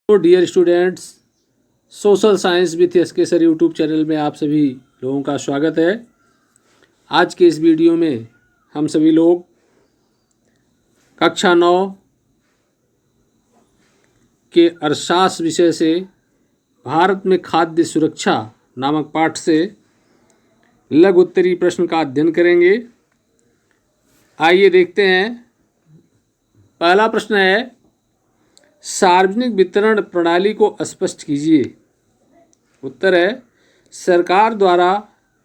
तो dear students, social science with SK sir YouTube channel में आप सभी लोगों का स्वागत है। आज के इस वीडियो में हम सभी लोग कक्षा 9 के अर्थशास्त्र विषय से भारत में खाद्य सुरक्षा नामक पाठ से लघु उत्तरीय प्रश्न का अध्ययन करेंगे। आइए देखते हैं। पहला प्रश्न है, सार्वजनिक वितरण प्रणाली को स्पष्ट कीजिए। उत्तर है, सरकार द्वारा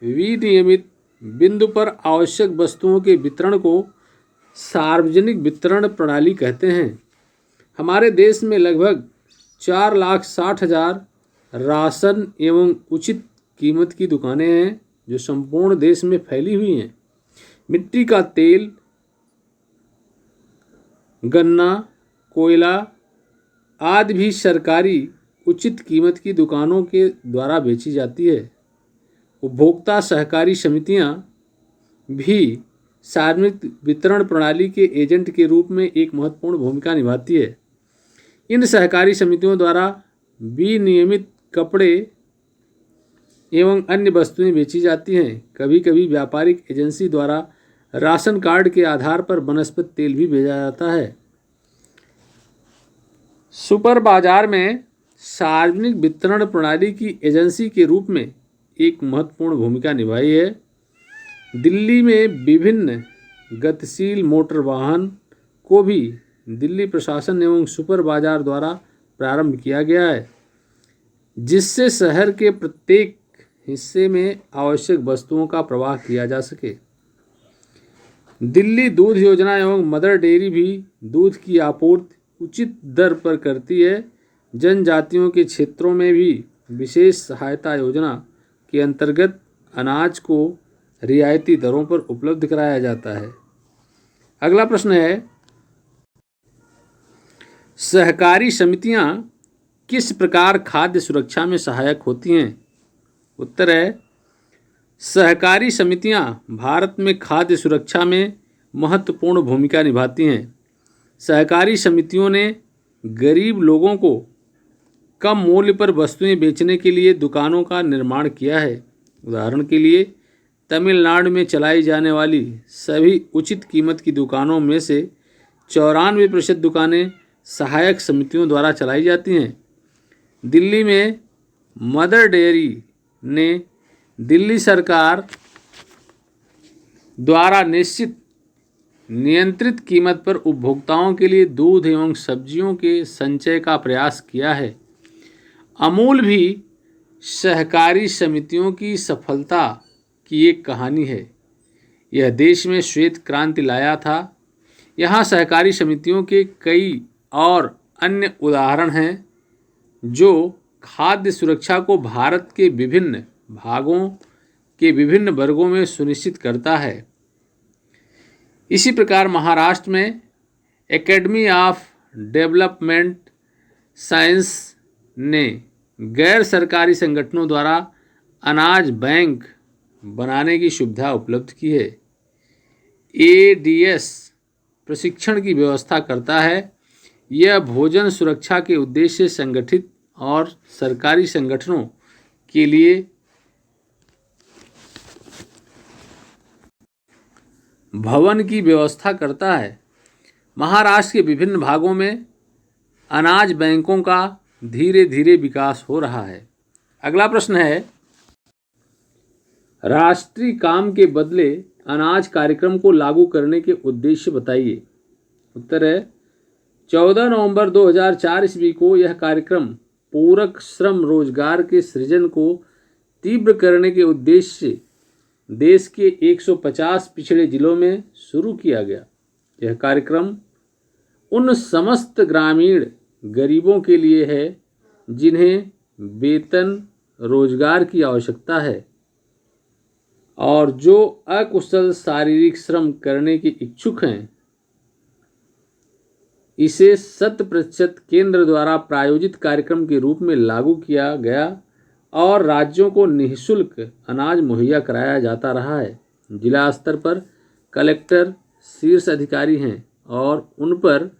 विनियमित बिंदु पर आवश्यक वस्तुओं के वितरण को सार्वजनिक वितरण प्रणाली कहते हैं। हमारे देश में लगभग 4,60,000 राशन एवं उचित कीमत की दुकानें हैं जो संपूर्ण देश में फैली हुई हैं। मिट्टी का तेल, गन्ना, कोयला आदि भी सरकारी उचित कीमत की दुकानों के द्वारा बेची जाती है। उपभोक्ता सहकारी समितियां भी सार्वजनिक वितरण प्रणाली के एजेंट के रूप में एक महत्वपूर्ण भूमिका निभाती है। इन सहकारी समितियों द्वारा विनियमित कपड़े एवं अन्य वस्तुएं बेची जाती हैं। कभी कभी व्यापारिक एजेंसी द्वारा राशन कार्ड के आधार पर वनस्पति तेल भी भेजा जाता है। सुपर बाजार में सार्वजनिक वितरण प्रणाली की एजेंसी के रूप में एक महत्वपूर्ण भूमिका निभाई है। दिल्ली में विभिन्न गतिशील मोटर वाहन को भी दिल्ली प्रशासन एवं सुपर बाजार द्वारा प्रारंभ किया गया है, जिससे शहर के प्रत्येक हिस्से में आवश्यक वस्तुओं का प्रवाह किया जा सके। दिल्ली दूध योजना एवं मदर डेयरी भी दूध की आपूर्ति उचित दर पर करती है। जनजातियों के क्षेत्रों में भी विशेष सहायता योजना के अंतर्गत अनाज को रियायती दरों पर उपलब्ध कराया जाता है। अगला प्रश्न है, सहकारी समितियां किस प्रकार खाद्य सुरक्षा में सहायक होती हैं? उत्तर है, सहकारी समितियां भारत में खाद्य सुरक्षा में महत्वपूर्ण भूमिका निभाती हैं। सहकारी समितियों ने गरीब लोगों को कम मूल्य पर वस्तुएं बेचने के लिए दुकानों का निर्माण किया है। उदाहरण के लिए, तमिलनाडु में चलाई जाने वाली सभी उचित कीमत की दुकानों में से 94% दुकानें सहायक समितियों द्वारा चलाई जाती हैं। दिल्ली में मदर डेयरी ने दिल्ली सरकार द्वारा निश्चित नियंत्रित कीमत पर उपभोक्ताओं के लिए दूध एवं सब्जियों के संचय का प्रयास किया है। अमूल भी सहकारी समितियों की सफलता की एक कहानी है। यह देश में श्वेत क्रांति लाया था। यहाँ सहकारी समितियों के कई और अन्य उदाहरण हैं जो खाद्य सुरक्षा को भारत के विभिन्न भागों के विभिन्न वर्गों में सुनिश्चित करता है। इसी प्रकार महाराष्ट्र में एकेडमी ऑफ डेवलपमेंट साइंस ने गैर सरकारी संगठनों द्वारा अनाज बैंक बनाने की सुविधा उपलब्ध की है। एडीएस प्रशिक्षण की व्यवस्था करता है। यह भोजन सुरक्षा के उद्देश्य से संगठित और सरकारी संगठनों के लिए भवन की व्यवस्था करता है। महाराष्ट्र के विभिन्न भागों में अनाज बैंकों का धीरे धीरे विकास हो रहा है। अगला प्रश्न है, राष्ट्रीय काम के बदले अनाज कार्यक्रम को लागू करने के उद्देश्य बताइए। उत्तर है, 14 नवंबर 2004 ईस्वी को यह कार्यक्रम पूरक श्रम रोजगार के सृजन को तीव्र करने के उद्देश्य से देश के 150 पिछड़े जिलों में शुरू किया गया। यह कार्यक्रम उन समस्त ग्रामीण गरीबों के लिए है जिन्हें वेतन रोजगार की आवश्यकता है और जो अकुशल शारीरिक श्रम करने के इच्छुक हैं। इसे 100% केंद्र द्वारा प्रायोजित कार्यक्रम के रूप में लागू किया गया और राज्यों को निःशुल्क अनाज मुहैया कराया जाता रहा है। जिला स्तर पर कलेक्टर शीर्ष अधिकारी हैं और उन पर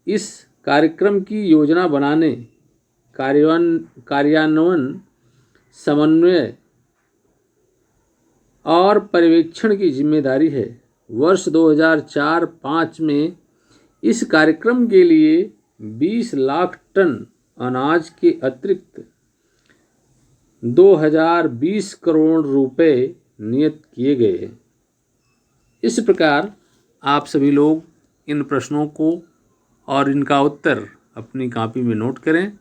इस कार्यक्रम की योजना बनाने कार्यान्वयन, समन्वय और पर्यवेक्षण की जिम्मेदारी है। वर्ष 2004-05 में इस कार्यक्रम के लिए 20 लाख टन अनाज के अतिरिक्त 2020 करोड़ रुपए नियत किए गए। इस प्रकार आप सभी लोग इन प्रश्नों को और इनका उत्तर अपनी कॉपी में नोट करें